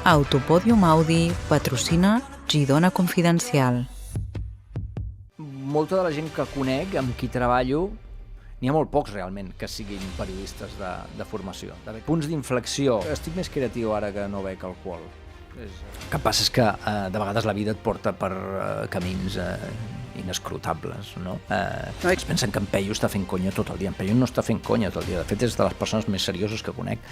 Autopodium Audi patrocina Girona Confidencial. Molta de la gent que conec, amb qui treballo, n'hi ha molt pocs realment que siguin periodistes de formació. De punts d'inflexió. Estic més creatiu ara que no bec alcohol. El que passa és que de vegades la vida et porta per camins inescrutables, no? Es pensen que en Peyu està fent conya tot el dia. En Peyu no està fent conya tot el dia. De fet, és de les persones més serioses que conec.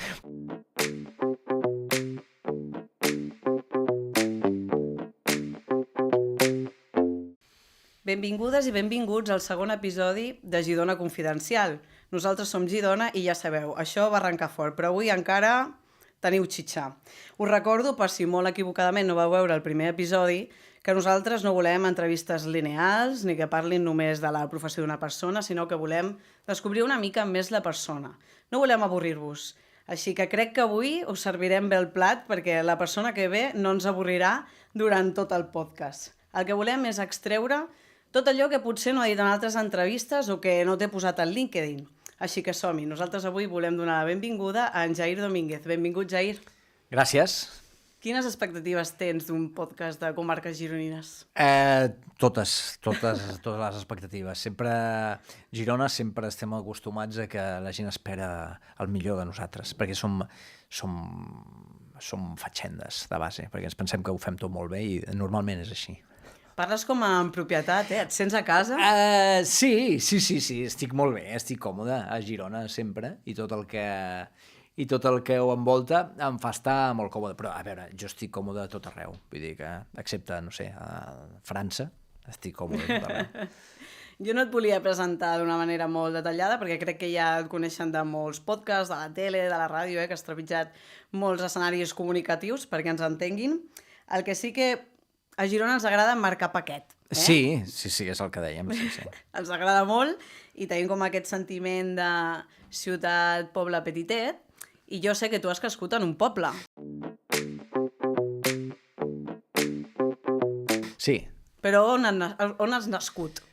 Benvingudes i benvinguts al segon episodi de Girona Confidencial. Nosaltres som Girona i ja sabeu, això va arrencar fort, però avui encara teniu xitxar. Us recordo, per si molt equivocadament no vau veure el primer episodi, que nosaltres no volem entrevistes lineals ni que parlin només de la professió d'una persona, sinó que volem descobrir una mica més la persona. No volem avorrir-vos. Així que crec que avui us servirem bé el plat perquè la persona que ve no ens avorrirà durant tot el podcast. El que volem és extreure tot allò que potser no ha dit en altres entrevistes o que no t'he posat al LinkedIn. Així que som-hi. Nosaltres avui volem donar la benvinguda a en Jair Domínguez. Benvingut, Jair. Gràcies. Quines expectatives tens d'un podcast de comarques gironines? Totes les expectatives. Girona sempre estem acostumats a que la gent espera el millor de nosaltres, perquè som fatxendes de base, perquè ens pensem que ho fem tot molt bé i normalment és així. Parles com en propietat, eh? Et sents a casa? Sí, estic molt bé, estic còmode a Girona sempre i tot el que ho envolta em fa estar molt còmode. Però, a veure, jo estic còmode a tot arreu, vull dir que, excepte, no sé, a França, estic còmode a tot arreu. Jo no et volia presentar d'una manera molt detallada perquè crec que ja et coneixen de molts podcasts, de la tele, de la ràdio, que has trepitjat molts escenaris comunicatius perquè ens entenguin. El que sí que a Girona ens agrada marcar paquet. Sí, és el que dèiem. Sí. Ens agrada molt i tenim com aquest sentiment de ciutat, poble petitet, i jo sé que tu has crescut en un poble. Sí. Però on has nascut?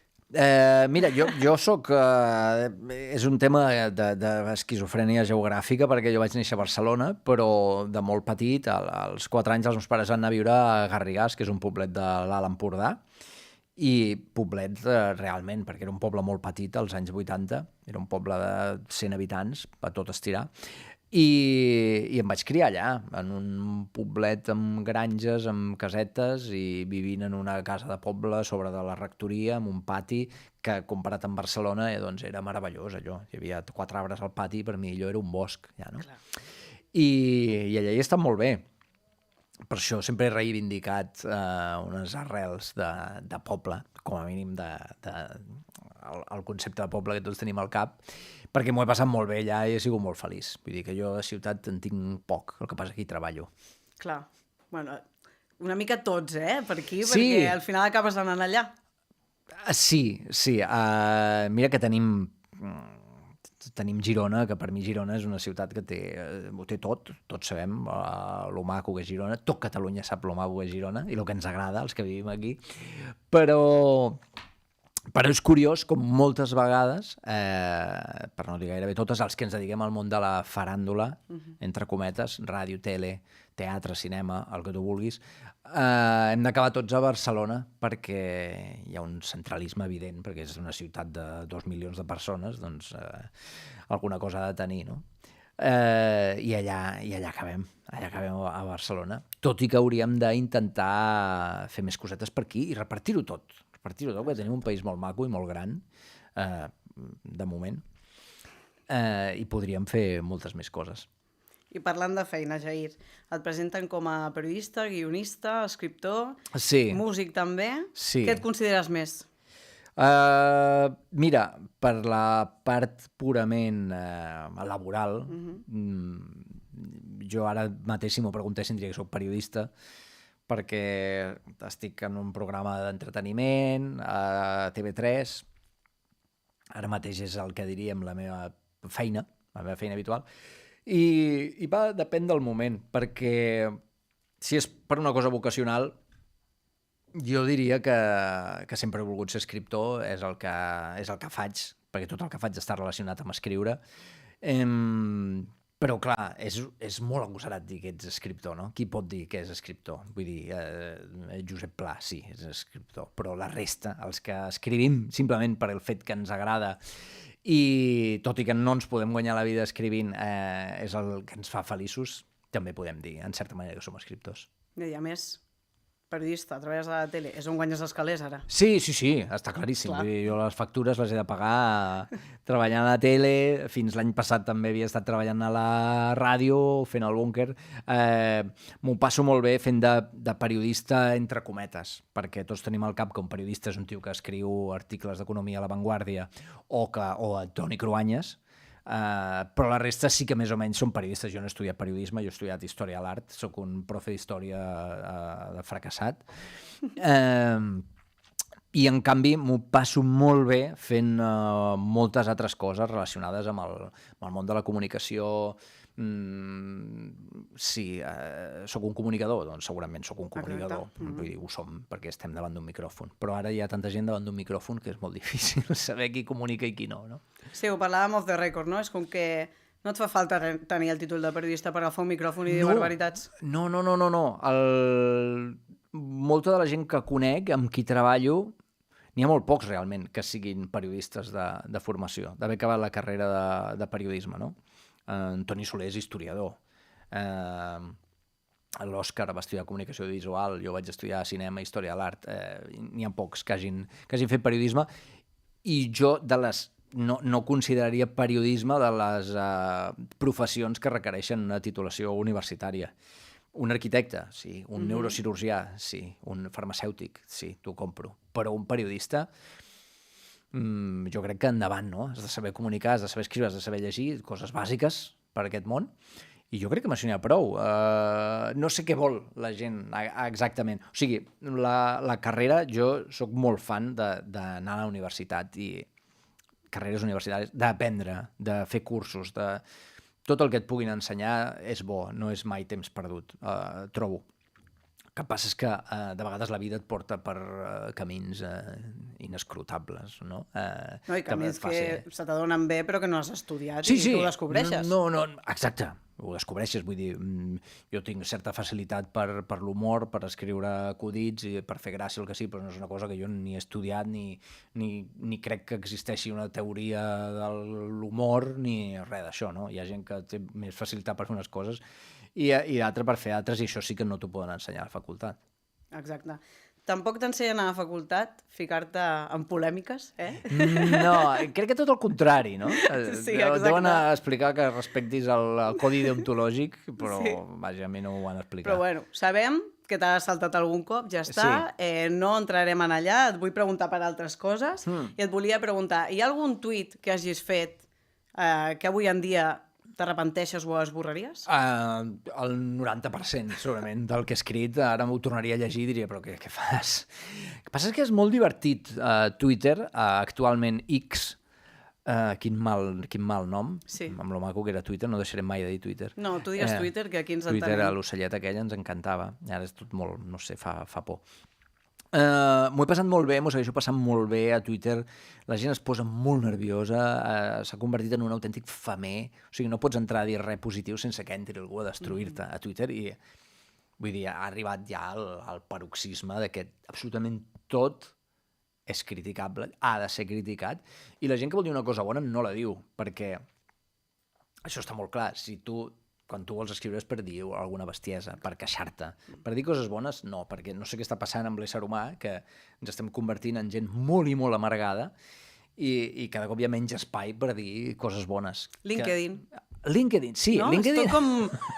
Mira, jo soc... és un tema d'esquizofrènia geogràfica, perquè jo vaig néixer a Barcelona, però de molt petit, als 4 anys, els meus pares van anar a viure a Garrigàs, que és un poblet de l'Alt Empordà, i poblet realment, perquè era un poble molt petit als anys 80, era un poble de 100 habitants, a tot estirar, i em vaig criar allà, en un poblet amb granges, amb casetes, i vivint en una casa de poble sobre de la rectoria, amb un pati que, comparat amb Barcelona, doncs era meravellós, allò. Hi havia 4 arbres al pati, per mi allò era un bosc, ja, no? Clar. I allà hi he estat molt bé. Per això sempre he reivindicat unes arrels de poble, com a mínim el concepte de poble que tots tenim al cap, perquè m'ho he passat molt bé allà i he sigut molt feliç. Vull dir que jo de ciutat en tinc poc, el que passa que hi treballo. Clar, bueno, una mica tots, per aquí, sí. Perquè al final acabes anant allà. Sí. Mira que tenim Girona, que per mi Girona és una ciutat que ho té tot, tots sabem lo maco que és Girona, tot Catalunya sap lo maco que és Girona i el que ens agrada, els que vivim aquí, però és curiós com moltes vegades, per no dir gairebé totes, els que ens dediquem al món de la faràndula, entre cometes, ràdio, tele, teatre, cinema, el que tu vulguis, hem d'acabar tots a Barcelona perquè hi ha un centralisme evident, perquè és una ciutat de 2 milions de persones, doncs alguna cosa ha de tenir, no? I allà acabem a Barcelona, tot i que hauríem d'intentar fer més cosetes per aquí i repartir-ho tot, perquè tenim un país molt maco i molt gran, de moment, i podríem fer moltes més coses. I parlant de feina, Jair, et presenten com a periodista, guionista, escriptor, músic també. Sí. Què et consideres més? Mira, per la part purament laboral, jo ara mateix, si m'ho preguntessin, diria que soc periodista, perquè estic en un programa d'entreteniment a TV3, ara mateix és el que diríem la meva feina habitual, i depèn del moment, perquè si és per una cosa vocacional, jo diria que sempre he volgut ser escriptor, és el que faig, perquè tot el que faig està relacionat amb escriure, Però, clar, és molt agosarat dir que ets escriptor, no? Qui pot dir que és escriptor? Vull dir, Josep Pla, sí, és escriptor, però la resta, els que escrivim simplement per el fet que ens agrada i tot i que no ens podem guanyar la vida escrivint, és el que ens fa feliços, també podem dir, en certa manera, que som escriptors. I a més, periodista, treballes a la tele, és on guanyes els calés, ara. Sí, està claríssim. Vull dir, jo les factures les he de pagar treballant a la tele, fins l'any passat també havia estat treballant a la ràdio, fent el búnquer. M'ho passo molt bé fent de periodista entre cometes, perquè tots tenim al cap que un periodista és un tio que escriu articles d'economia a La Vanguardia o a Toni Cruanyes, però la resta sí que més o menys són periodistes. Jo no he estudiat periodisme, jo he estudiat història de l'art, sóc un profe d'història de fracassat, i en canvi m'ho passo molt bé fent moltes altres coses relacionades amb el món de la comunicació. Sí, sóc un comunicador, doncs segurament sóc un comunicador. Vull dir, ho som perquè estem davant d'un micròfon, però ara hi ha tanta gent davant d'un micròfon que és molt difícil saber qui comunica i qui no, no? Sí, ho parlàvem off the record, no? És com que no et fa falta tenir el títol de periodista per agafar un micròfon i dir barbaritats. No. Molta de la gent que conec, amb qui treballo, n'hi ha molt pocs realment que siguin periodistes de formació, d'haver acabat la carrera de periodisme, no? Toni Soler és historiador. L'Òscar va estudiar comunicació visual, jo vaig estudiar cinema i història de l'art. N'hi ha pocs que hagin fet periodisme, i jo no consideraria periodisme de les professions que requereixen una titulació universitària. Un arquitecte, sí. Un neurocirurgià, sí. Un farmacèutic, sí, t'ho compro. Però un periodista, jo crec que endavant, no? Has de saber comunicar, has de saber escriure, has de saber llegir, coses bàsiques per a aquest món, i jo crec que m'això n'hi ha prou. No sé què vol la gent exactament. O sigui, la carrera, jo sóc molt fan d'anar a la universitat i carreres universitàries, d'aprendre, de fer cursos, tot el que et puguin ensenyar és bo, no és mai temps perdut, trobo. El que passa és que de vegades la vida et porta per camins inescrutables, no? No, i camins que se t'adonen bé però que no has estudiat i que ho descobreixes. No, exacte, ho descobreixes. Vull dir, jo tinc certa facilitat per l'humor, per escriure acudits i per fer gràcia, el que sí, però no és una cosa que jo ni he estudiat ni crec que existeixi una teoria de l'humor ni res d'això, no? Hi ha gent que té més facilitat per fer unes coses i d'altre per fer altres, i això sí que no t'ho poden ensenyar a la facultat. Exacte. Tampoc t'ensenyen a la facultat ficar-te en polèmiques, No, crec que tot el contrari, no? Sí, exacte. Deuen explicar que respectis el codi deontològic, però vaja, a mi no ho van explicar. Però bueno, sabem que t'has saltat algun cop, ja està, no entrarem en allà, et vull preguntar per altres coses, i et volia preguntar, hi ha algun tuit que hagis fet que avui en dia t'arrepenteixes o esborraries? El 90%, segurament, del que he escrit. Ara m'ho tornaria a llegir i diria, però què fas? El que passa és que és molt divertit. Twitter, actualment X, quin mal nom, amb lo maco que era Twitter, no deixarem mai de dir Twitter. No, tu digues Twitter, que aquí ens entenem. Twitter, l'ocellet aquell, ens encantava. Ara és tot molt, no sé, fa por. M'ho he passat molt bé, m'ho segueixo passant molt bé a Twitter. La gent es posa molt nerviosa, s'ha convertit en un autèntic femer. O sigui, no pots entrar a dir res positiu sense que entri algú a destruir-te a Twitter. I vull dir, ha arribat ja al paroxisme de que absolutament tot és criticable, ha de ser criticat, i la gent que vol dir una cosa bona no la diu, perquè això està molt clar. Si quan tu vols escriure és per dir alguna bestiesa, per queixar-te. Per dir coses bones, no, perquè no sé què està passant amb l'ésser humà, que ens estem convertint en gent molt i molt amargada, i cada cop hi ha menys espai per dir coses bones. LinkedIn, sí, no? LinkedIn.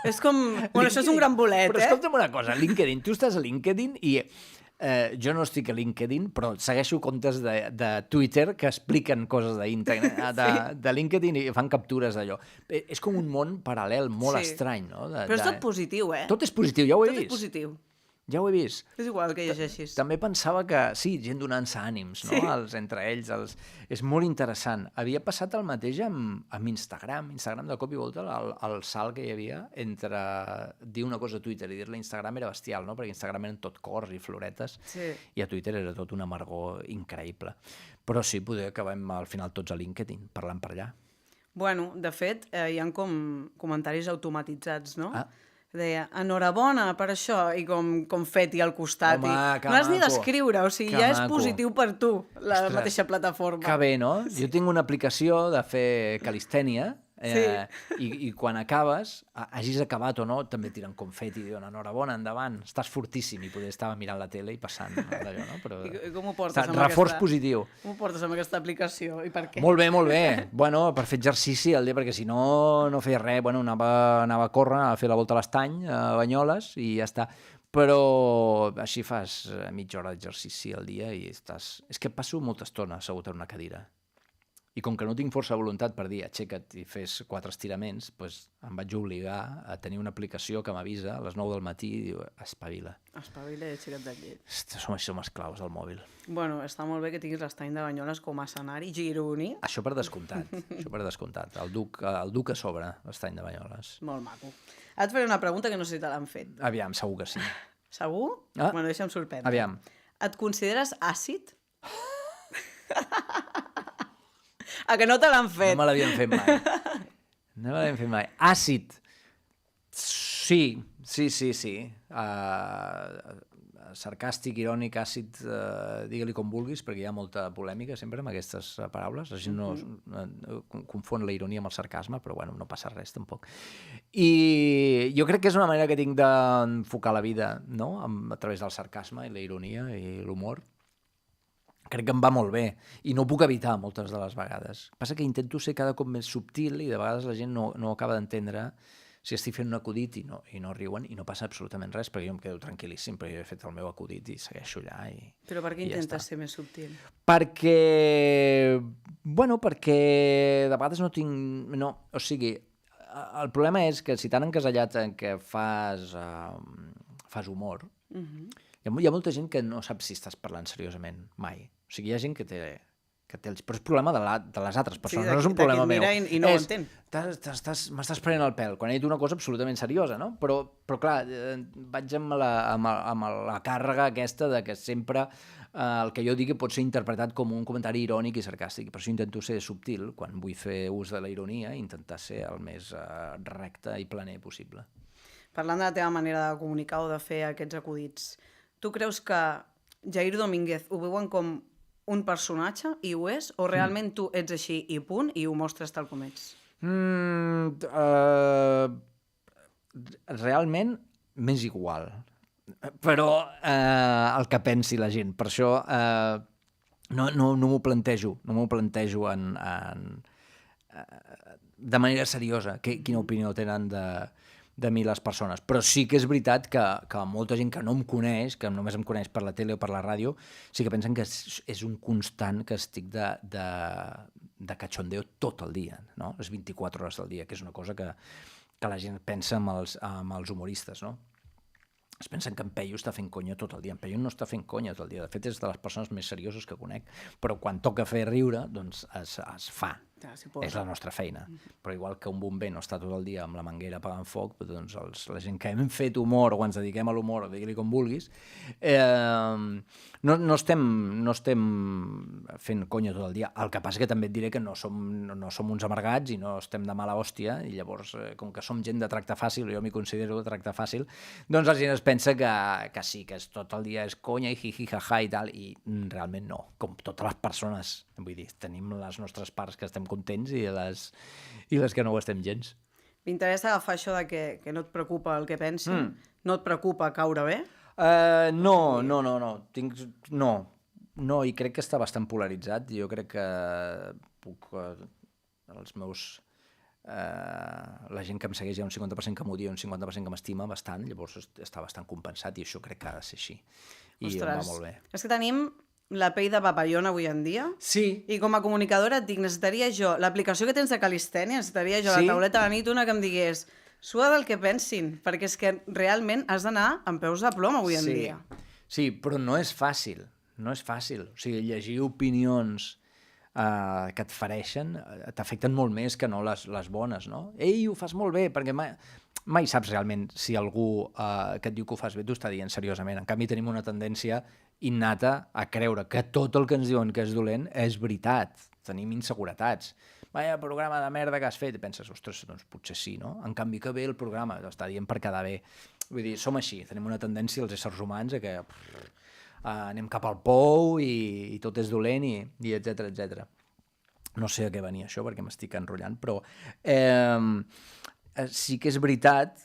És com... Bueno, això és un gran bolet, Però escolta'm una cosa, LinkedIn, tu estàs a LinkedIn i... jo no estic a LinkedIn, però segueixo comptes de Twitter que expliquen coses de LinkedIn i fan captures d'allò. És com un món paral·lel molt estrany, no? Però és tot positiu, Tot és positiu, ja ho he vist. Tot és positiu. Ja ho he vist. És igual que llegeixis. També pensava que, sí, gent donant-se ànims, no? Entre ells. És molt interessant. Havia passat el mateix amb Instagram. Instagram, de cop i volta, el salt que hi havia entre dir una cosa a Twitter i dir-la a Instagram era bestial, no? Perquè Instagram eren tot cors i floretes, i a Twitter era tot un amargor increïble. Però sí, poder acabem al final tots a LinkedIn, parlant per allà. Bueno, de fet, hi ha com comentaris automatitzats, no? Ah. Deia, enhorabona per això, i com confeti al costat. Home, que no has ni maco. d'escriure, o sigui, Que ja és maco. positiu per tu, la Ostres, mateixa plataforma. Que bé, no? Jo tinc una aplicació de fer calistènia i quan acabes, hagis acabat o no, també tiren confeti i diuen enhorabona, endavant, estàs fortíssim, i poder estava mirant la tele i passant d'allò, no? Però, I com ho portes amb reforç aquesta... positiu. Com ho portes amb aquesta aplicació i per què? Molt bé, molt bé. Bueno, per fer exercici al dia, perquè si no feia res. Bueno, anava a córrer, anava a fer la volta a l'estany, a Banyoles, i ja està. Però així fas mitja hora d'exercici al dia i estàs... És que passo molta estona assegut en una cadira. I com que no tinc força de voluntat per dir aixeca't i fes 4 estiraments, doncs em vaig obligar a tenir una aplicació que m'avisa a les 9 del matí i diu, espavila. Espavila i aixeca't del llit. Som esclaus del mòbil. Bueno, està molt bé que tinguis l'estany de Banyoles com a escenari, Gironi. Això per descomptat, això per descomptat. El duc a sobre, l'estany de Banyoles. Molt maco. Ara et faré una pregunta que no sé si te l'han fet. Aviam, segur que sí. Segur? Ah. Bueno, deixa'm sorprendre. Aviam. Et consideres àcid? A que no te l'han fet? No me l'havien fet mai. No me l'havien fet mai. Àcid. Sí. Sarcàstic, irònic, àcid, digue-li com vulguis, perquè hi ha molta polèmica sempre amb aquestes paraules. La gent no confon la ironia amb el sarcasme, però bueno, no passa res tampoc. I jo crec que és una manera que tinc d'enfocar la vida, no? A través del sarcasme i la ironia i l'humor. Crec que em va molt bé i no ho puc evitar moltes de les vegades. Passa que intento ser cada cop més subtil i de vegades la gent no acaba d'entendre si estic fent un acudit i no riuen i no passa absolutament res, perquè jo em quedo tranquil·líssim, perquè jo he fet el meu acudit i segueixo allà. Però per què intentes ser més subtil? Perquè de vegades no tinc... No, o sigui, el problema és que si t'han encasellat en què fas humor, hi ha molta gent que no sap si estàs parlant seriosament, mai. O sigui, hi ha gent que té però és problema de les altres persones, no és un problema meu. I no ho entén. M'estàs prenent el pèl, quan he dit una cosa absolutament seriosa, no? Però clar, vaig amb la càrrega aquesta de que sempre el que jo digui pot ser interpretat com un comentari irònic i sarcàstic. Per això intento ser subtil, quan vull fer ús de la ironia, i intentar ser el més recte i planer possible. Parlant de la teva manera de comunicar o de fer aquests acudits, tu creus que Jair Domínguez ho veuen com un personatge, i ho és, o realment tu ets així i punt, i ho mostres tal com ets? Realment m'és igual, però el que pensi la gent, per això no m'ho plantejo, de manera seriosa, quina opinió tenen de mi les persones, però sí que és veritat que molta gent que no em coneix, que només em coneix per la tele o per la ràdio, sí que pensen que és un constant que estic de cachondeo tot el dia, no? Les 24 hores del dia, que és una cosa que la gent pensa amb els humoristes, no? Es pensen que en Peyu està fent conya tot el dia. En Peyu no està fent conya tot el dia. De fet, és de les persones més serioses que conec. Però quan toca fer riure, doncs es fa. És la nostra feina. Però igual que un bomber no està tot el dia amb la manguera apagant foc, doncs la gent que hem fet humor o ens dediquem a l'humor, o digui-li com vulguis, no estem fent conya tot el dia. El que passa que també et diré que no som uns amargats i no estem de mala hòstia, i llavors, com que som gent de tracte fàcil, jo m'hi considero de tracte fàcil, doncs la gent es pensa que sí, que tot el dia és conya i jiji, jaja i tal, i realment no, com totes les persones. Vull dir, tenim les nostres parts que estem contents i les que no ho estem gens. M'interessa agafar això de que no et preocupa el que pensin, no et preocupa caure bé? No, i crec que està bastant polaritzat. Jo crec que la gent que em segueix hi ha un 50% que m'odia i un 50% que m'estima bastant, llavors està bastant compensat i això crec que ha de ser així. I em va molt bé. És que tenim la pell de papallona avui en dia. Sí. I com a comunicadora et dic, necessitaria jo, l'aplicació que tens de calistènia, necessitaria jo la tauleta de la nit, una que em digués sua del que pensin, perquè és que realment has d'anar amb peus de plom avui en dia. Sí, però no és fàcil, no és fàcil. O sigui, llegir opinions que et fereixen t'afecten molt més que no les bones, no? Ei, ho fas molt bé, perquè mai saps realment si algú que et diu que ho fas bé t'ho està dient seriosament. En canvi, tenim una tendència innata a creure que tot el que ens diuen que és dolent és veritat. Tenim inseguretats. vaya programa de merda que has fet, i penses, ostres, doncs potser sí, no? En canvi que bé el programa, està dient per quedar bé. Vull dir, som així, tenim una tendència els éssers humans a que anem cap al pou i tot és dolent i etcètera, etcètera. No sé a què venia això, perquè m'estic enrotllant, però sí que és veritat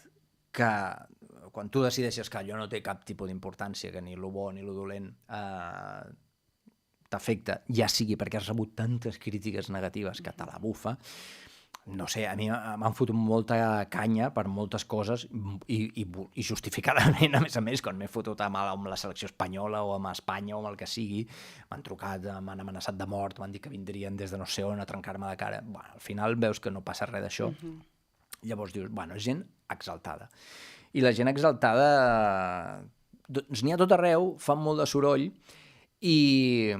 que quan tu decideixes que allò no té cap tipus d'importància, que ni lo bo ni lo dolent t'afecta, ja sigui perquè has rebut tantes crítiques negatives que te la bufa, no sé, a mi m'han fotut molta canya per moltes coses i justificadament, a més, quan m'he fotut amb la selecció espanyola o amb Espanya o amb el que sigui, m'han trucat, m'han amenaçat de mort, m'han dit que vindrien des de no sé on a trencar-me la cara. Bueno, al final veus que no passa res d'això. Llavors dius, bueno, gent exaltada. I la gent exaltada, doncs n'hi ha tot arreu, fan molt de soroll i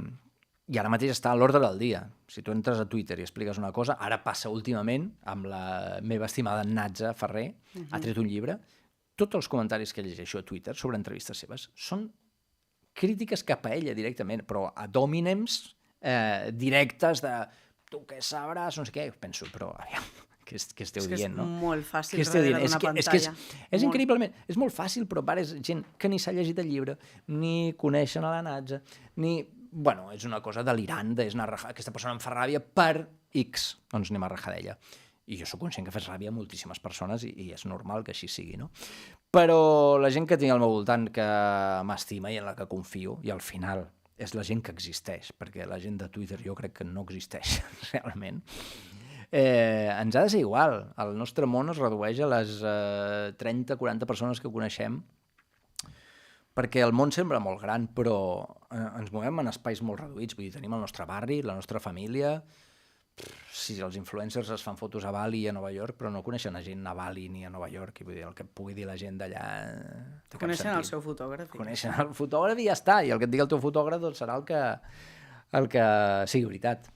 ara mateix està a l'ordre del dia. Si tu entres a Twitter i expliques una cosa, ara passa últimament amb la meva estimada Natza Ferrer, ha tret un llibre, tots els comentaris que llegeixo a Twitter sobre entrevistes seves són crítiques cap a ella directament, però ad hominems directes de tu què sabràs, no sé què. Penso, però aviam, què esteu dient, no? És molt fàcil darrere d'una pantalla. És increïblement, és molt fàcil, però és gent que ni s'ha llegit el llibre, ni coneixen a la Natza, ni... Bueno, és una cosa delirant, aquesta persona em fa ràbia per X, doncs anem a rajar d'ella. I jo sóc conscient que fes ràbia a moltíssimes persones i és normal que així sigui, no? Però la gent que tinc al meu voltant que m'estima i en la que confio, i al final és la gent que existeix, perquè la gent de Twitter jo crec que no existeix realment, ens ha de ser igual. El nostre món es redueix a les 30-40 persones que coneixem, perquè el món sembla molt gran, però ens movem en espais molt reduïts. Vull dir, tenim el nostre barri, la nostra família. Si els influencers es fan fotos a Bali i a Nova York, però no coneixen a gent a Bali ni a Nova York, i vull dir, el que pugui dir la gent d'allà... Coneixen el seu fotògraf. Coneixen el fotògraf i ja està, i el que et digui el teu fotògraf doncs serà el que sigui veritat.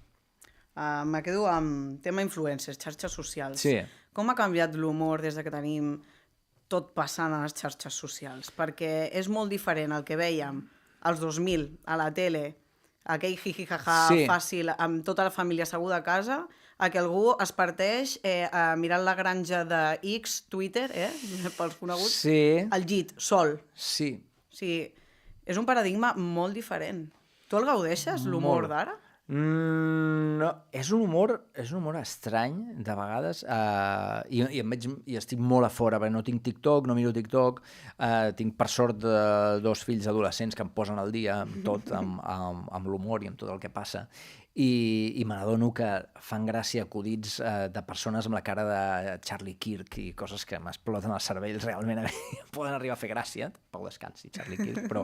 Me quedo amb tema influencers, xarxes socials. Sí. Com ha canviat l'humor des de que tenim tot passant a les xarxes socials? Perquè és molt diferent el que vèiem als 2000 a la tele, aquell jiji-jaja fàcil amb tota la família asseguda a casa, a que algú es parteix mirant la granja de X, Twitter, pels coneguts, al llit, sol. Sí. O sigui, és un paradigma molt diferent. Tu el gaudeixes, l'humor d'ara? No, és un humor estrany de vegades i estic molt a fora perquè no tinc TikTok, no miro TikTok, tinc per sort dos fills adolescents que em posen al dia amb tot, amb l'humor i amb tot el que passa i me n'adono que fan gràcia acudits de persones amb la cara de Charlie Kirk i coses que m'exploten el cervell realment poden arribar a fer gràcia, Pau descansi Charlie Kirk, però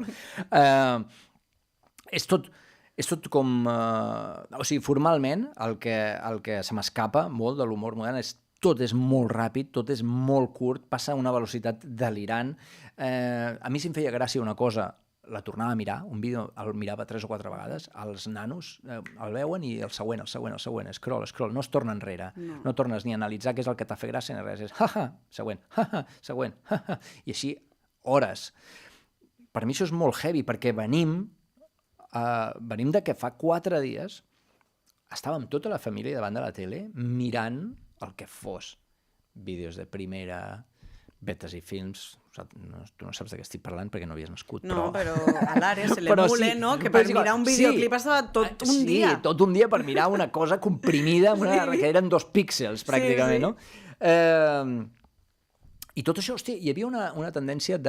és tot com... o sigui, formalment, el que se m'escapa molt de l'humor modern és tot és molt ràpid, tot és molt curt, passa a una velocitat delirant. A mi si em feia gràcia una cosa, la tornava a mirar, un vídeo el mirava 3 o 4 vegades, els nanos el veuen i el següent, scroll, no es torna enrere, no tornes ni a analitzar què és el que t'ha fet gràcia ni res, és següent, següent, i així hores. Per mi això és molt heavy, perquè venim de que fa 4 dies estàvem tota la família davant de la tele mirant el que fos. Vídeos de primera, vetes i films... Tu no saps de què estic parlant perquè no havies nascut. No, però a l'Àrea se l'emule, no? Que per mirar un videoclip estava tot un dia. Sí, tot un dia per mirar una cosa comprimida, que eren 2 píxels pràcticament, no? I tot això, hòstia, hi havia una tendència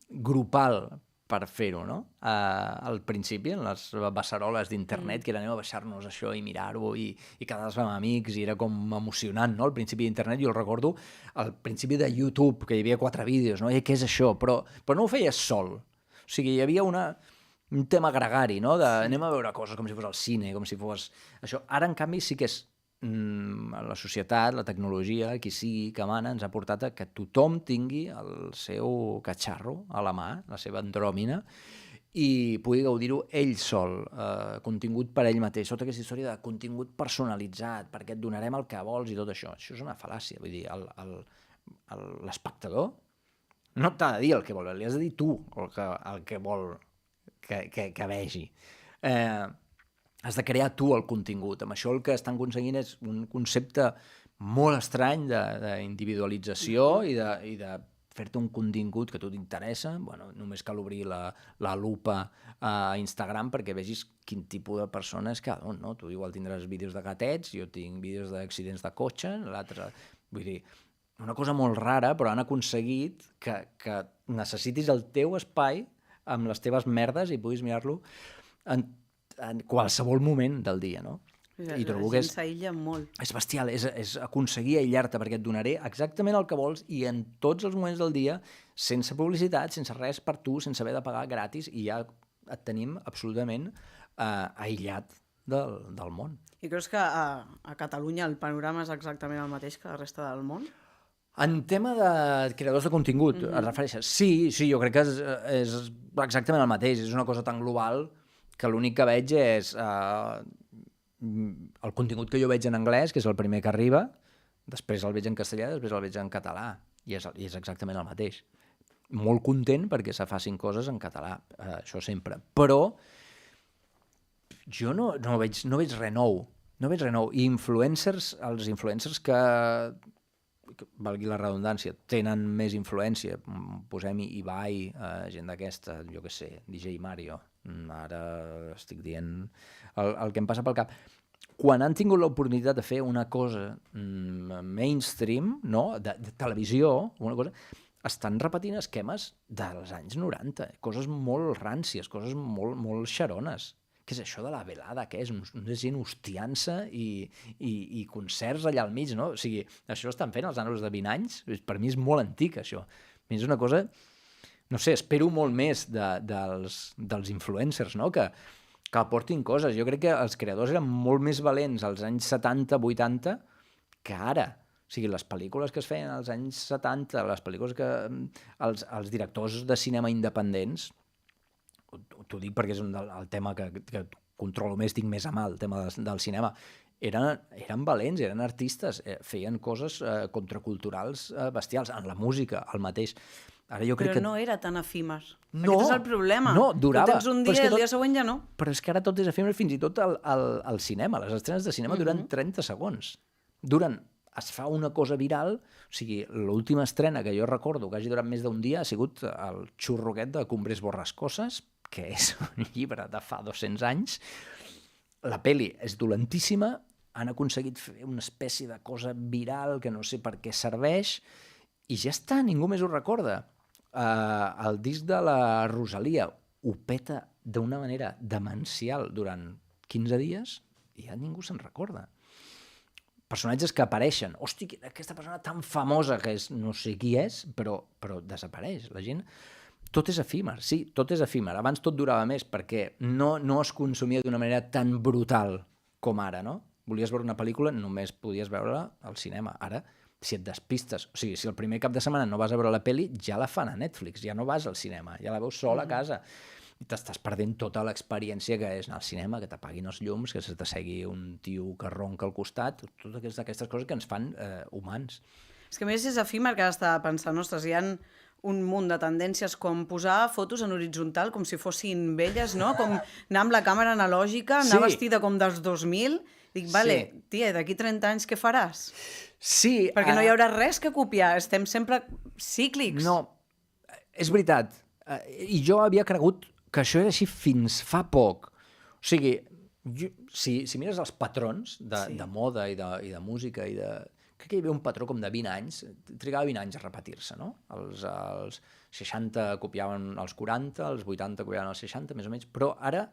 grupal per fer-ho, no? Al principi, en les beceroles d'internet, que era anem a baixar-nos això i mirar-ho i quedar-nos amb amics i era com emocionant, no? Al principi d'internet, jo el recordo al principi de YouTube, que hi havia 4 vídeos, no? I què és això? Però no ho feies sol. O sigui, hi havia un tema gregari, no? Anem a veure coses com si fos el cine, com si fos això. Ara, en canvi, sí que és la societat, la tecnologia, qui sigui que mana, ens ha portat a que tothom tingui el seu catxarro a la mà, la seva andròmina, i pugui gaudir-ho ell sol, contingut per ell mateix, tota aquesta història de contingut personalitzat, perquè et donarem el que vols i tot això. Això és una fal·làcia, vull dir, l'espectador no t'ha de dir el que vol, li has de dir tu el que vol que vegi. has de crear tu el contingut. Amb això el que estan aconseguint és un concepte molt estrany d'individualització i de fer-te un contingut que a tu t'interessa. Bueno, només cal obrir la lupa a Instagram perquè vegis quin tipus de persona és cada un, no? Tu igual tindràs vídeos de gatets, jo tinc vídeos d'accidents de cotxe, l'altre... Vull dir, una cosa molt rara, però han aconseguit que necessitis el teu espai amb les teves merdes i puguis mirar-lo en qualsevol moment del dia, no? I trobo que s'aïlla molt. És bestial, és aconseguir aïllar-te perquè et donaré exactament el que vols i en tots els moments del dia, sense publicitat, sense res per tu, sense haver de pagar gratis, i ja et tenim absolutament aïllat del món. I creus que a Catalunya el panorama és exactament el mateix que la resta del món? En tema de creadors de contingut, et refereixes? Sí, jo crec que és exactament el mateix. És una cosa tan global que l'únic que veig és el contingut que jo veig en anglès, que és el primer que arriba, després el veig en castellà, després el veig en català, i és exactament el mateix. Molt content perquè se facin coses en català, això sempre. Però jo no veig res nou. I els influencers que valgui la redundància, tenen més influència, posem-hi Ibai, gent d'aquesta, jo què sé, DJ Mario, ara estic dient el que em passa pel cap. Quan han tingut l'oportunitat de fer una cosa mainstream, no? de televisió, una cosa, estan repetint esquemes dels anys 90, coses molt ràncies, coses molt, molt xarones. Què és això de la velada? Què és? Una gent hostiant-se i concerts allà al mig, no? O sigui, això estan fent els nanos de 20 anys? Per mi és molt antic, això. A mi és una cosa... No sé, espero molt més dels influencers, no? Que aportin coses. Jo crec que els creadors eren molt més valents als anys 70-80 que ara. O sigui, les pel·lícules que es feien als anys 70, les pel·lícules que... Els directors de cinema independents, t'ho dic perquè és el tema que controlo més, tinc més a mà, el tema del cinema, eren valents, eren artistes, feien coses contraculturals bestials, en la música, el mateix. Ara jo crec però no era tan efímer. No, aquest és el problema. No, durava. Tu tens un dia i el dia següent ja no. Però és que ara tot és efímer, fins i tot al cinema. Les estrenes de cinema duren 30 segons. Es fa una cosa viral, o sigui, l'última estrena que jo recordo que hagi durat més d'un dia ha sigut el xurro aquest de Cumbres Borrascoses, que és un llibre de fa 200 anys. La peli és dolentíssima, han aconseguit fer una espècie de cosa viral que no sé per què serveix, i ja està, ningú més ho recorda. El disc de la Rosalia ho peta d'una manera demencial durant 15 dies i ja ningú se'n recorda. Personatges que apareixen. Hosti, aquesta persona tan famosa que és, no sé qui és, però desapareix. La gent... Tot és efímer, sí, tot és efímer. Abans tot durava més perquè no es consumia d'una manera tan brutal com ara, no? Volies veure una pel·lícula, només podies veure-la al cinema. Ara, si et despistes, o sigui, si el primer cap de setmana no vas a veure la pel·li, ja la fan a Netflix, ja no vas al cinema, ja la veus sol a casa. I t'estàs perdent tota l'experiència que és anar al cinema, que t'apaguin els llums, que se t'assegui un tio que ronca al costat, totes aquestes coses que ens fan humans. És que a més és efímer, que ara estava pensant, ostres, hi ha un munt de tendències com posar fotos en horitzontal com si fossin velles, no? Com anar amb la càmera analògica, anar vestida com dels 2000. Dic, vale, tia, d'aquí 30 anys què faràs? Sí. Perquè no hi haurà res que copiar, estem sempre cíclics. No, és veritat. I jo havia cregut que això era així fins fa poc. O sigui, si mires els patrons de moda i de música i de... Crec que hi havia un patró com de 20 anys, trigava 20 anys a repetir-se, no? Els 60 copiaven els 40, els 80 copiaven els 60, més o menys, però ara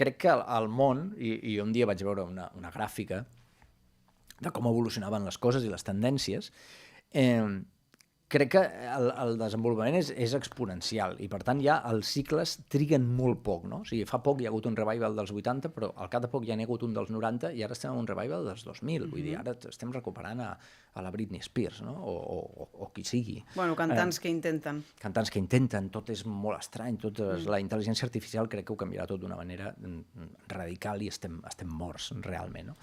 crec que el món, i un dia vaig veure una gràfica de com evolucionaven les coses i les tendències, crec que el desenvolupament és exponencial i, per tant, ja els cicles triguen molt poc, no? O sigui, fa poc hi ha hagut un revival dels 80, però al cap de poc ja n'hi ha hagut un dels 90 i ara estem en un revival dels 2000. Vull dir, ara estem recuperant a la Britney Spears, no? O qui sigui. Bueno, cantants que intenten. Cantants que intenten, tot és molt estrany, la intel·ligència artificial crec que ho canviarà tot d'una manera radical i estem morts, realment, no?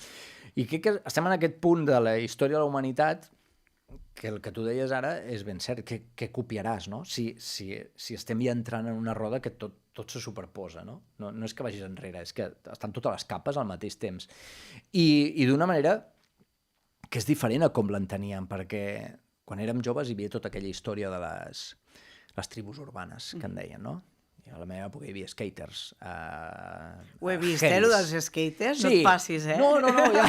I crec que estem en aquest punt de la història de la humanitat que el que tu deies ara és ben cert, què copiaràs, no? Si estem ja entrant en una roda que tot tot se superposa, no? No és que vagis enrere, és que estan totes les capes al mateix temps. I d'una manera que és diferent a com l'enteníem, perquè quan érem joves hi havia tota aquella història de les tribus urbanes, que en deien, no? I a la meva època hi havia skaters. Ho he vist, lo dels skaters? Sí. No et passis, eh? No, ja...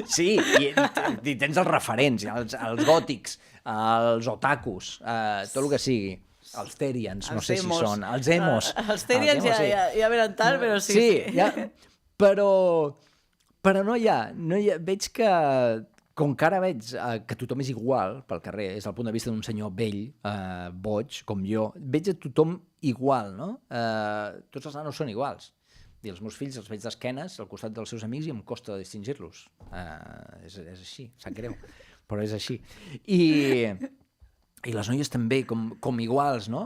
Sí, i tens els referents, els gòtics, els otakus, tot el que sigui. Els Terians, no sé si són. Els emos. Els Terians ja venen tard, però sí. Sí, ja, però no hi ha. Veig que, com que ara veig que tothom és igual pel carrer, és el punt de vista d'un senyor vell, boig, com jo, veig a tothom igual, no? Tots els nanos són iguals. I els meus fills els veig d'esquenes al costat dels seus amics i em costa distingir-los. És així, sap greu, però és així. I les noies també, com iguals, no?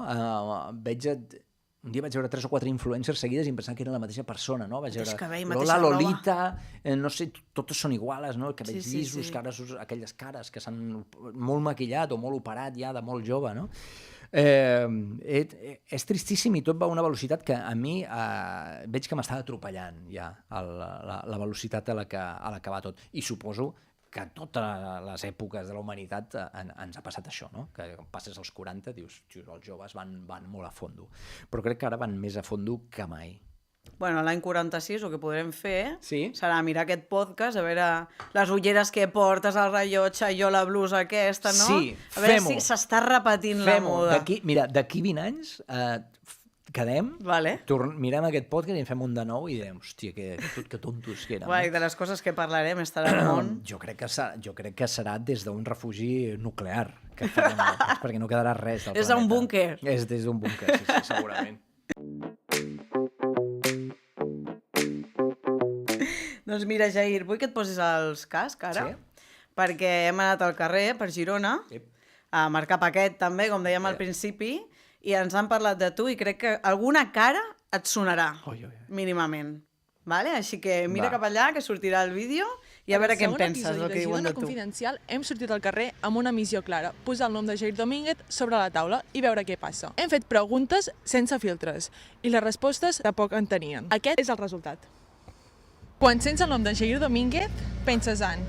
Un dia vaig veure 3 o 4 influencers seguides i em pensava que era la mateixa persona, no? Vaig veure Lola, Lolita, no sé, totes són iguales, no? El cabell llisos, aquelles cares que s'han molt maquillat o molt operat ja de molt jove, no? És tristíssim i tot va a una velocitat que a mi veig que m'està atropellant ja la velocitat a la que va tot. I suposo que a totes les èpoques de la humanitat ens ha passat això, no? Que quan passes als 40 dius, els joves van molt a fondo. Però crec que ara van més a fondo que mai. Bueno, l'any 46 el que podrem fer serà mirar aquest podcast, a veure les ulleres que portes, el rellotge, jo la blusa aquesta, no? Sí, a veure si s'està repetint la moda. Mira, d'aquí 20 anys quedem, mirem aquest podcast i en fem un de nou i direm, hòstia, que tontos que érem. Guai, de les coses que parlarem estarà al món. Jo crec que serà des d'un refugi nuclear que farem, perquè no quedarà res del planeta. És d'un búnquer. És des d'un búnquer, sí, segurament. Doncs mira, Jair, vull que et posis els cascs ara, perquè hem anat al carrer, per Girona, a marcar paquet també, com dèiem al principi, i ens han parlat de tu i crec que alguna cara et sonarà, mínimament. Vale? Així que mira cap allà, que sortirà el vídeo, i a veure què en penses del que diuen de tu. Confidencial hem sortit al carrer amb una missió clara, posar el nom de Jair Domínguez sobre la taula i veure què passa. Hem fet preguntes sense filtres, i les respostes tampoc en tenien. Aquest és el resultat. Quan sents el nom de Jair Domínguez, penses en...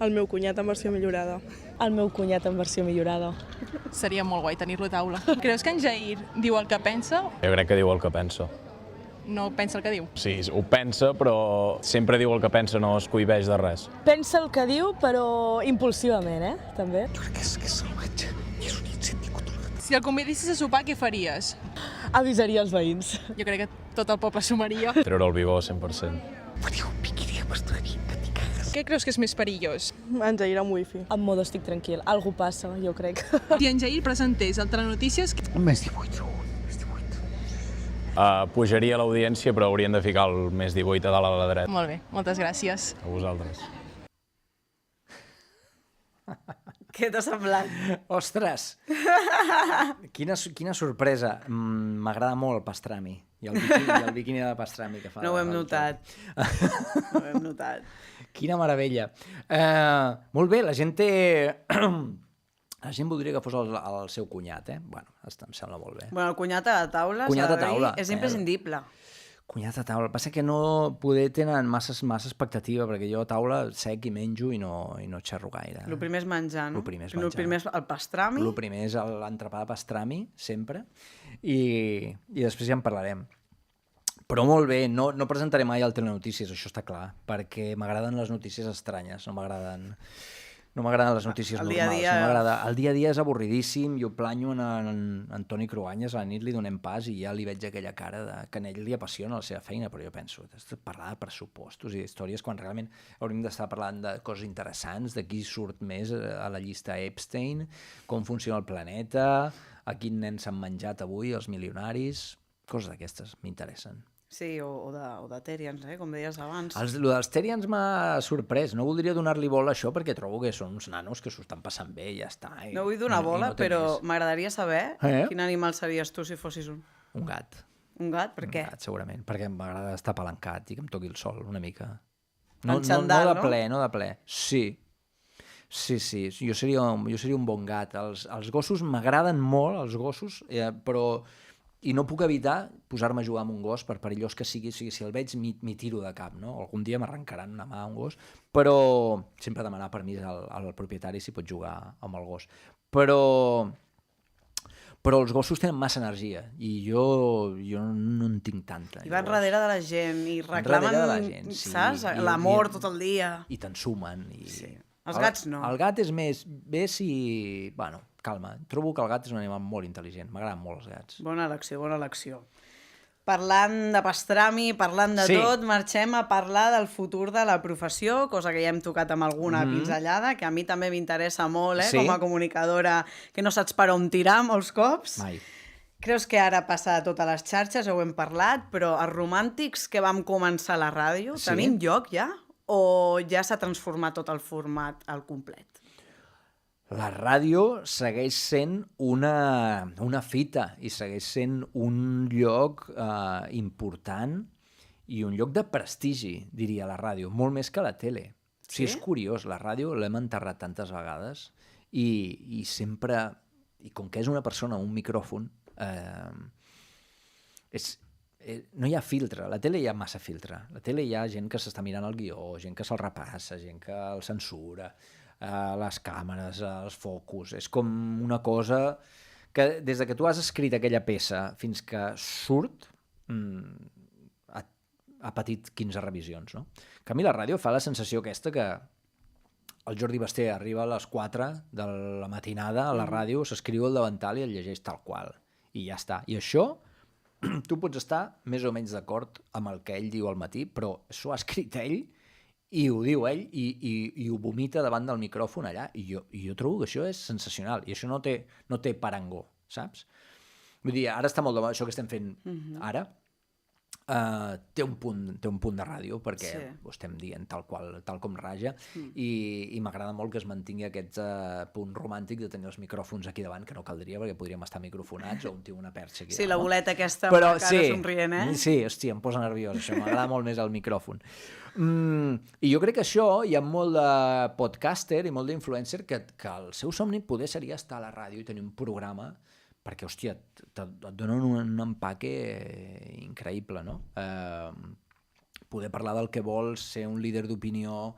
El meu cunyat en versió millorada. El meu cunyat en versió millorada. Seria molt guai tenir-lo a taula. Creus que en Jair diu el que pensa? Jo crec que diu el que pensa. No pensa el que diu? Sí, ho pensa, però sempre diu el que pensa, no es cohibeix de res. Pensa el que diu, però impulsivament, també. Jo crec que és salvatge i és un incendi controlat. Si el convidessis a sopar, què faries? Avisaria els veïns. Jo crec que tot el poble sumaria. Treure el vigor 100%. Faria un piquiri amb estrany, que t'hi cagues. Què creus que és més perillós? En Jair amb wifi. En modo estic tranquil. Algú passa, jo crec. Si en Jair presentés el Telenotícies... Més 18, més 18. Pujaria l'audiència, però haurien de ficar el més 18 a dalt a la dreta. Molt bé, moltes gràcies. A vosaltres. Què t'ha semblat? Ostres! Quina sorpresa. M'agrada molt el pastrami. I el biquini de pastrami que fa. No ho hem notat. No ho hem notat. Quina meravella. Molt bé, la gent té... La gent voldria que fos el seu cunyat, eh? Bueno, em sembla molt bé. Bueno, el cunyat a taula, és imprescindible. Cunyat a taula. El que passa que no poder tenen massa expectativa, perquè jo a taula sec i menjo i no xerro gaire. El primer és menjar, no? El primer és menjar. El primer és el pastrami. El primer és l'entrepà de pastrami, sempre, i després ja en parlarem. Però molt bé, no presentaré mai el Telenotícies, això està clar, perquè m'agraden les notícies estranyes, no m'agraden les notícies normals. El dia a dia és avorridíssim, jo planyo en Toni Cruanyes, a la nit li donem pas i ja li veig aquella cara que a ell li apassiona la seva feina, però jo penso, parlar de pressupostos i d'històries quan realment hauríem d'estar parlant de coses interessants, de qui surt més a la llista Epstein, com funciona el planeta, a quin nen s'han menjat avui, els milionaris, coses d'aquestes m'interessen. Sí, o de Terians, com deies abans. Lo dels Terians m'ha sorprès. No voldria donar-li bola a això perquè trobo que són uns nanos que s'ho estan passant bé i ja està. No vull donar bola, però m'agradaria saber quin animal series tu si fossis un. Un gat. Un gat? Per què? Un gat, segurament. Perquè m'agrada estar palancat i que em toqui el sol una mica. En xandall, no de ple. Sí. Sí, jo seria un bon gat. Els gossos m'agraden molt, els gossos, però... I no puc evitar posar-me a jugar amb un gos, per perillós que sigui. O sigui, si el veig, m'hi tiro de cap, no? Algun dia m'arrencaran una mà a un gos, però sempre demanar permís al propietari si pot jugar amb el gos. Però els gossos tenen massa energia i jo no en tinc tanta. I van darrere de la gent i Van reclamen, darrere de la gent, sí. saps? I- L'amor i- tot el dia. I t'ensumen. Sí. Els gats no. El gat és més... Bé si... Bueno, calma. Trobo que el gat és un animal molt intel·ligent. M'agraden molt els gats. Bona elecció, bona elecció. Parlant de pastrami, parlant de Sí. tot, marxem a parlar del futur de la professió, cosa que ja hem tocat amb alguna pinzellada, que a mi també m'interessa molt, Sí. com a comunicadora, que no saps per on tirar molts cops. Mai. Creus que ara passa a totes les xarxes, ho hem parlat, però els romàntics que vam començar a la ràdio, Sí. tenim lloc ja? O ja s'ha transformat tot el format al complet? La ràdio segueix sent una fita i segueix sent un lloc important i un lloc de prestigi, diria la ràdio, molt més que la tele. O sigui, és curiós, la ràdio l'hem enterrat tantes vegades i sempre... I com que és una persona amb un micròfon, no hi ha filtre. A la tele hi ha massa filtre. A la tele hi ha gent que s'està mirant el guió, gent que se'l repassa, gent que el censura, les càmeres, els focus... És com una cosa que des de que tu has escrit aquella peça fins que surt ha patit 15 revisions, no? En canvi, la ràdio fa la sensació aquesta que el Jordi Basté arriba a les 4 de la matinada a la ràdio, s'escriu el davantal i el llegeix tal qual. I ja està. I això, tu pots estar més o menys d'acord amb el que ell diu al matí, però això ho ha escrit ell i ho diu ell i ho vomita davant del micròfon allà. I jo trobo que això és sensacional. I això no té parangó, saps? Vull dir, ara està molt de moda, això que estem fent ara, té un punt de ràdio perquè ho estem dient tal com raja i m'agrada molt que es mantingui aquest punt romàntic de tenir els micròfons aquí davant, que no caldria perquè podríem estar microfonats o un tio una perxa aquí Sí, davant, la no? boleta aquesta amb la cara somrient, Sí, hòstia, em posa nerviós això, m'agrada molt més el micròfon. I jo crec que això, hi ha molt de podcaster i molt d'influencer que el seu somni poder seria estar a la ràdio i tenir un programa perquè, hòstia, et donen un empaque increïble, no? Poder parlar del que vols, ser un líder d'opinió,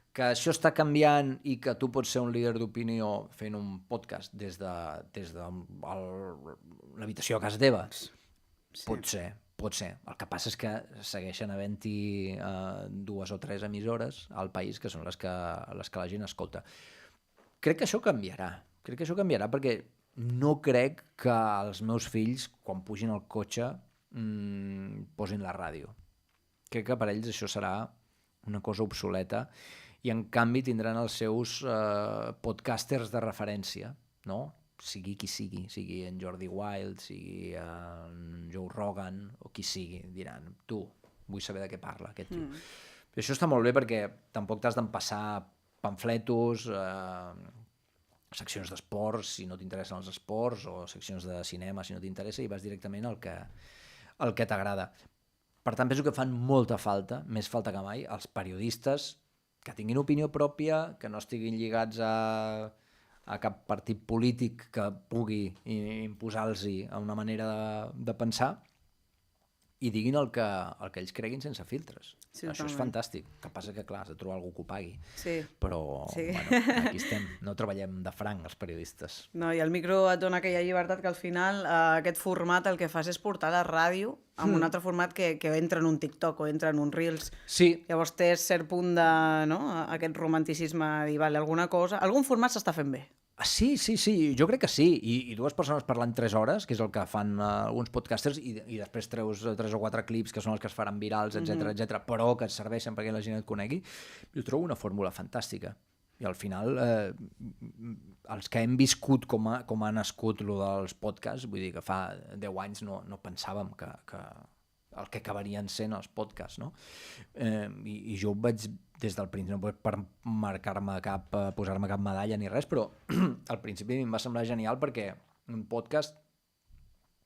que això està canviant i que tu pots ser un líder d'opinió fent un podcast des de l'habitació a casa teva. Pot ser. El que passa és que segueixen havent-hi 2 o 3 emissores al país que són les que la gent escolta. Crec que això canviarà perquè no crec que els meus fills, quan pugin al cotxe, posin la ràdio. Crec que per ells això serà una cosa obsoleta i en canvi tindran els seus podcasters de referència, no? Sigui qui sigui en Jordi Wild, sigui en Joe Rogan o qui sigui, diran, tu, vull saber de què parla aquest tio. I això està molt bé perquè tampoc t'has d'empassar pamfletos, seccions d'esports si no t'interessen els esports o seccions de cinema si no t'interessa i vas directament al que t'agrada. Per tant, penso que fan molta falta, més falta que mai, els periodistes que tinguin opinió pròpia, que no estiguin lligats a cap partit polític que pugui imposar-los a una manera de pensar i diguin el que ells creguin sense filtres. Sí, això és fantàstic. El que passa que, clar, has de trobar algú que ho pagui. Sí. Però, Sí. bueno, aquí estem. No treballem de franc, els periodistes. No, i el micro et dona aquella llibertat que al final aquest format el que fas és portar la ràdio amb un altre format que entra en un TikTok o entra en un Reels. Sí, Llavors té cert punt de, no? Aquest romanticisme de dir, vale, alguna cosa... Algun format s'està fent bé. sí, jo crec que sí. I 2 persones parlant 3 hores, que és el que fan alguns podcasters, i després treus 3 o 4 clips que són els que es faran virals, etc, però que et serveixen perquè la gent et conegui. Jo trobo una fórmula fantàstica. I al final, els que hem viscut com ha nascut lo dels podcasts, vull dir que fa 10 anys no pensàvem que el que acabarien sent els podcasts, no? I jo ho vaig des del principi, no per marcar-me posar-me cap medalla ni res, però al principi em va semblar genial perquè un podcast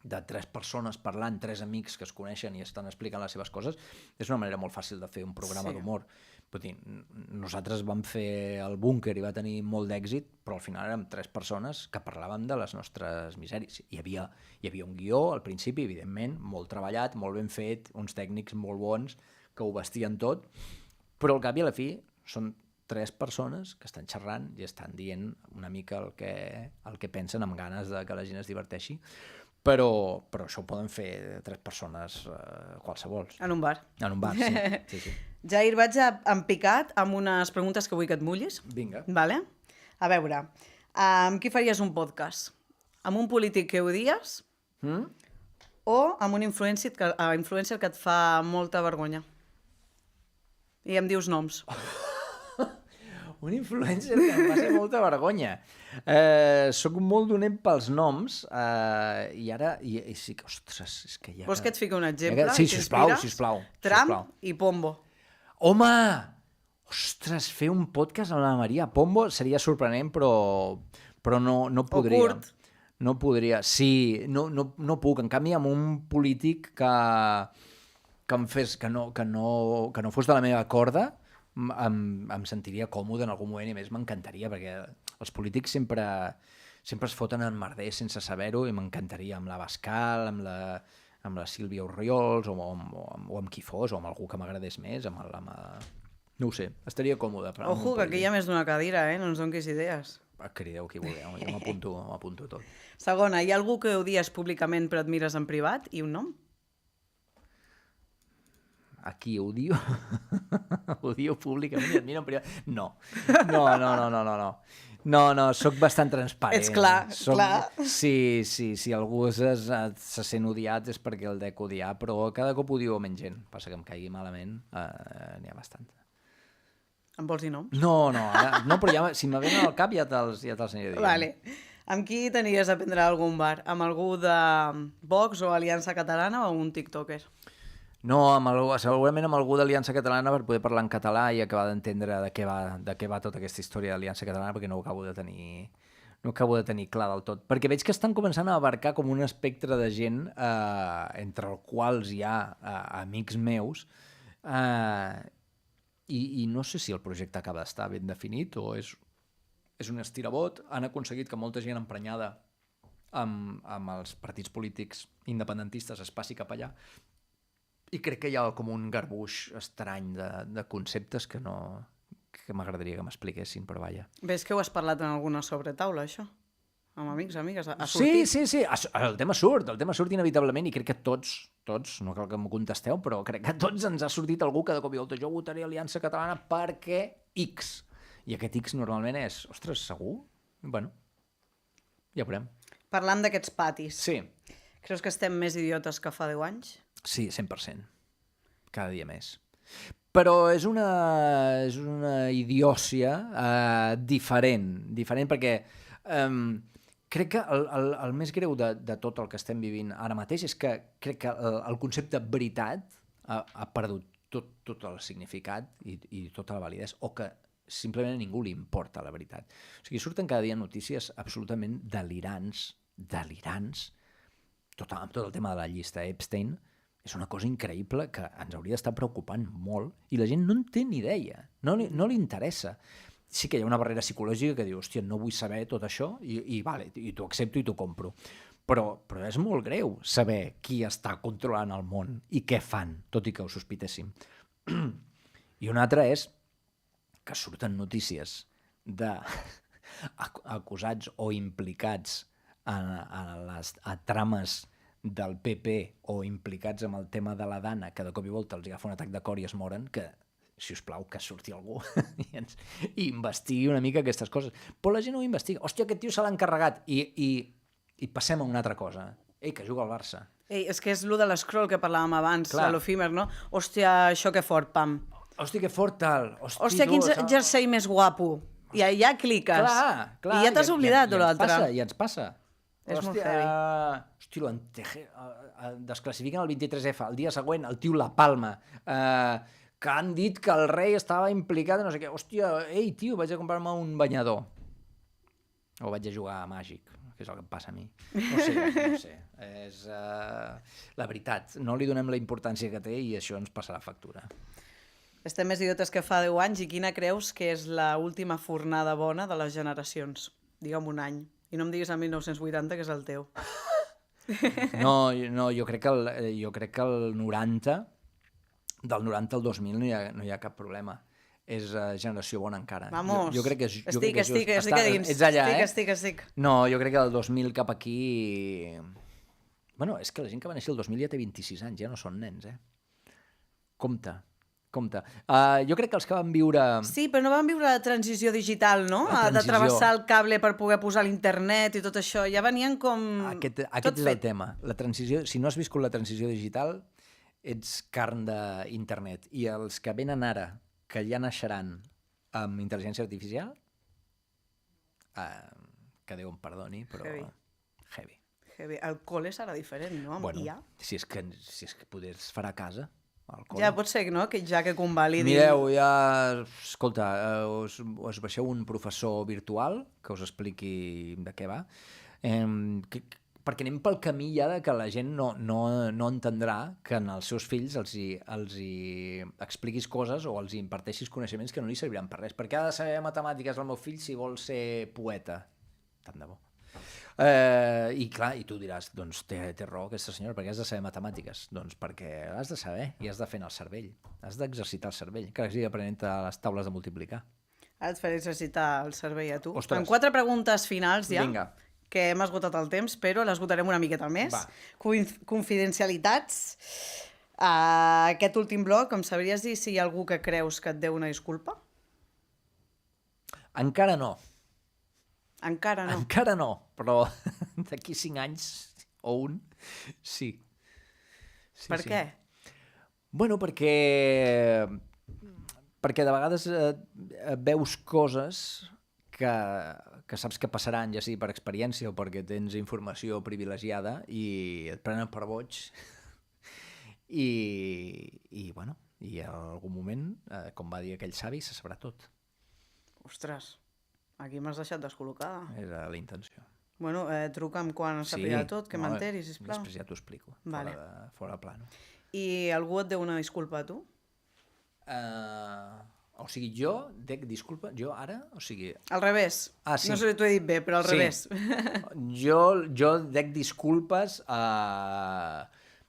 de 3 persones parlant, 3 amics que es coneixen i estan explicant les seves coses, és una manera molt fàcil de fer un programa d'humor. Vull dir, nosaltres vam fer el búnquer i va tenir molt d'èxit, però al final érem 3 persones que parlàvem de les nostres misèries. Hi havia un guió al principi, evidentment, molt treballat, molt ben fet, uns tècnics molt bons que ho vestien tot, però al cap i a la fi són 3 persones que estan xerrant i estan dient una mica el que pensen amb ganes de que la gent es diverteixi, però això ho poden fer 3 persones qualsevols. En un bar. En un bar, sí. Sí. Jair, vaig en picat amb unes preguntes que vull que et mullis. Vinga. Vale? A veure, amb qui faries un podcast? Amb un polític que odies o amb un influencer que et fa molta vergonya? I em dius noms. Un influencer que em va ser molta vergonya. Soc molt dolent pels noms i ara... I sí que, ostres, és que ja... Vols que et fiqui un exemple? Sí, sisplau. Trump i Pombo. Home! Ostres, fer un podcast amb la Maria Pombo seria sorprenent, però no podria. O curt. No podria. Sí, no puc. En canvi, amb un polític que em fes, que no fos de la meva corda, em sentiria còmode en algun moment i més m'encantaria, perquè els polítics sempre es foten en merder sense saber-ho i m'encantaria amb la Bascal, amb la Sílvia Orriols o amb qui fos, o amb algú que m'agradés més, no ho sé, estaria còmode. Ojo, que aquí hi ha més d'una cadira, no ens donquis idees. Crideu qui vulgueu, jo m'apunto tot. Segona, hi ha algú que odies públicament però admires en privat i un nom? Aquí odio? Odio públicament i admiro en privat? No, soc bastant transparent. Ets clar. Si algú se sent odiat és perquè el dec odiar, però cada cop odio menys gent. Passa que em caigui malament, n'hi ha bastant. Em vols dir noms? No, però ja, si me venen al cap ja te'ls aniré dient. Vale. Amb qui t'aniries a prendre a algun bar? Amb algú de Vox o Aliança Catalana o un tiktoker? No, segurament amb algú d'Aliança Catalana per poder parlar en català i acabar d'entendre de què va tota aquesta història d'Aliança Catalana, perquè no ho acabo de tenir clar del tot. Perquè veig que estan començant a abarcar com un espectre de gent entre els quals hi ha amics meus i no sé si el projecte acaba d'estar ben definit o és un estirabot. Han aconseguit que molta gent emprenyada amb els partits polítics independentistes es passi cap allà. I crec que hi ha com un garbuix estrany de conceptes que m'agradaria que m'expliquessin, però vaja. Ves que ho has parlat en alguna sobretaula, això? Amb amics, amigues? Sí. El tema surt inevitablement i crec que tots, no cal que m'ho contesteu, però crec que a tots ens ha sortit algú que de cop i volta jo votaré Aliança Catalana perquè X. I aquest X normalment és, ostres, segur? Bueno, ja veurem. Parlant d'aquests patis. Sí. Creus que estem més idiotes que fa 10 anys? Sí, 100%. Cada dia més. Però és una idiòcia diferent perquè crec que el més greu de tot el que estem vivint ara mateix és que crec que el concepte veritat ha perdut tot el significat i tota la validesa, o que simplement a ningú li importa la veritat. O sigui, surten cada dia notícies absolutament delirants, amb tot el tema de la llista Epstein. És una cosa increïble que ens hauria d'estar preocupant molt i la gent no en té ni idea, no li interessa. Sí que hi ha una barrera psicològica que diu, hòstia, no vull saber tot això i t'ho accepto i t'ho compro. Però és molt greu saber qui està controlant el món i què fan, tot i que ho sospitéssim. I una altra és que surten notícies d'acusats o implicats a trames del PP o implicats amb el tema de la Dana, que de cop i volta els agafa un atac de cor i es moren, que, si us plau, que surti algú i investigui una mica aquestes coses. Però la gent no ho investiga. Hòstia, aquest tio se l'ha encarregat i passem a una altra cosa. Ei, que juga al Barça. Ei, és que és lo de l'escroll que parlàvem abans, a l'efímer, no? Hòstia, això que fort, pam. Hòstia, que fort tal. Hòstia, quin jersei més guapo. I allà cliques. Clar. I ja t'has oblidat de l'altre. I ens passa. És molt heavy. Hòstia, desclassifiquen el 23F, el dia següent el tio la palma, que han dit que el rei estava implicat, no sé què. Hòstia, ei, tio, vaig a comprar-me un banyador. O vaig a jugar a Màgic, que és el que em passa a mi. No sé. És la veritat. No li donem la importància que té i això ens passarà factura. Estem més idiotes que fa 10 anys i quina creus que és l'última fornada bona de les generacions? Digue'm un any. I no em diguis el 1980, que és el teu. No, jo crec que el 90, del 90 al 2000 no hi ha cap problema. És generació bona encara. Vamos, jo crec que és, jo estic crec que és a dins. Ets allà, Estic. No, jo crec que del 2000 cap aquí... Bueno, és que la gent que va néixer el 2000 ja té 26 anys, ja no són nens, Compte. Jo crec que els que van viure... Sí, però no van viure la transició digital, no? La transició. De travessar el cable per poder posar l'internet i tot això. Ja venien com... Aquest tot és el fet. tema. La transició, si no has viscut la transició digital, ets carn d'internet. I els que venen ara, que ja naixeran amb intel·ligència artificial, que Déu em perdoni, però... Heavy. El col·le serà diferent, no? Amb IA. Si és que poder es farà a casa, el col·le. Ja pot ser, no? Que ja que convalidi... Mireu, ja... Escolta, us baixeu un professor virtual que us expliqui de què va, perquè anem pel camí ja de que la gent no entendrà que en els seus fills els hi expliquis coses o els hi imparteixis coneixements que no li serviran per res. Perquè ha de saber matemàtiques el meu fill si vol ser poeta. Tant de bo. I clar, i tu diràs, doncs té raó aquesta senyora, perquè has de saber matemàtiques? Doncs perquè has de saber i has de fer el cervell, has d'exercitar el cervell, que sigui aprenent a les taules de multiplicar. Ara et faré exercitar el cervell a tu. Ostres. En 4 preguntes finals ja, Vinga. que hem esgotat el temps, però l'esgotarem una miqueta més. Va. Confidencialitats. Aquest últim bloc, em sabries dir si hi ha algú que creus que et deu una disculpa? Encara no. Encara no. Encara no, però d'aquí 5 anys o un, sí. Per què? Bueno, perquè de vegades veus coses que saps que passaran, ja sigui per experiència o perquè tens informació privilegiada i et prenen per boig i bueno, i en algun moment, com va dir aquell savi, se sabrà tot. Ostres, aquí m'has deixat descol·locada. Era la intenció. Bueno, truca'm quan sàpiga tot, que m'enteri, sisplau. Després ja t'ho explico, Vale. fora de plano. I algú et deu una disculpa a tu? O sigui, jo dec disculpa, jo ara, o sigui... Al revés. Sí. No sé si t'ho he dit bé, però al revés. Jo dec disculpes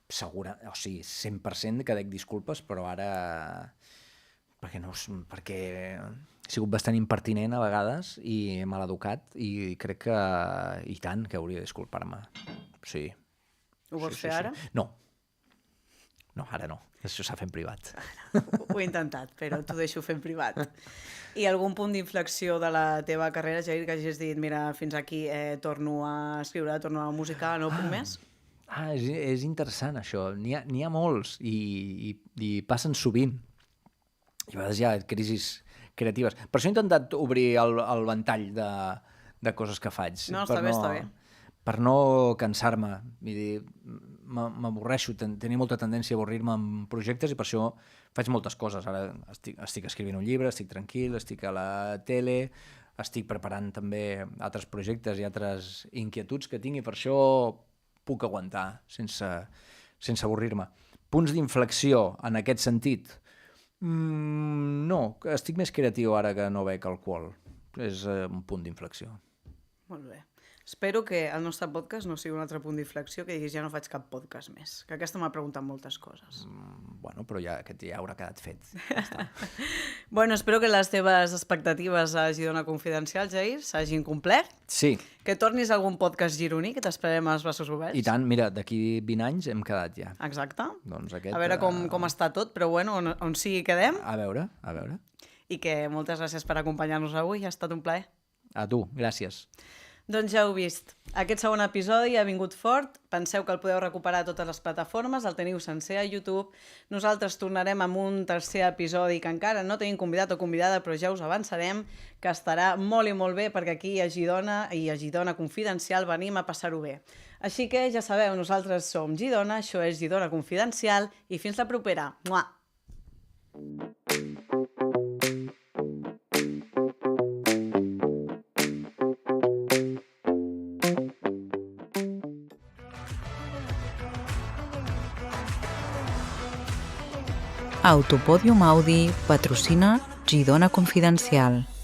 segura, o sigui, 100% que dec disculpes, però ara... Perquè he sigut bastant impertinent a vegades i maleducat i crec que, i tant, que hauria de disculpar-me. Sí. Ho vols fer ara? No. No, ara no. Això s'ha fet en privat. Ho he intentat, però t'ho deixo fer en privat. I algun punt d'inflexió de la teva carrera, Jair, que hagis dit, mira, fins aquí torno a escriure, torno a musicar, no puc més? És interessant, això. N'hi ha molts i passen sovint. I a vegades hi ha crisis creatives. Per això he intentat obrir el ventall de coses que faig. No, està bé. Per no cansar-me. Vull dir, m'avorreixo, tenia molta tendència a avorrir-me en projectes i per això faig moltes coses. Ara estic escrivint un llibre, estic tranquil, estic a la tele, estic preparant també altres projectes i altres inquietuds que tinc i per això puc aguantar sense avorrir-me. Punts d'inflexió en aquest sentit? No, estic més creatiu ara que no bec alcohol. És un punt d'inflexió. Molt bé. Espero que el nostre podcast no sigui un altre punt d'inflexió que diguis ja no faig cap podcast més, que aquesta m'ha preguntat moltes coses. Bueno, però aquest ja haurà quedat fet. Ja Bueno, espero que les teves expectatives a Girona Confidencial, Jair, s'hagin complert. Sí. Que tornis a algun podcast gironí, que t'esperem als braços oberts. I tant, mira, d'aquí 20 anys hem quedat ja. Exacte. Doncs aquest, a veure com està tot, però bueno, on sigui quedem. A veure. I que moltes gràcies per acompanyar-nos avui, ha estat un plaer. A tu, gràcies. Doncs ja heu vist. Aquest segon episodi ha vingut fort. Penseu que el podeu recuperar a totes les plataformes, el teniu sencer a YouTube. Nosaltres tornarem amb un tercer episodi que encara no tenim convidat o convidada, però ja us avançarem que estarà molt i molt bé perquè aquí a Girona i a Girona Confidencial venim a passar-ho bé. Així que ja sabeu, nosaltres som Girona, això és Girona Confidencial i fins la propera. Mua! Autopòdium Audi patrocina Girona Confidencial.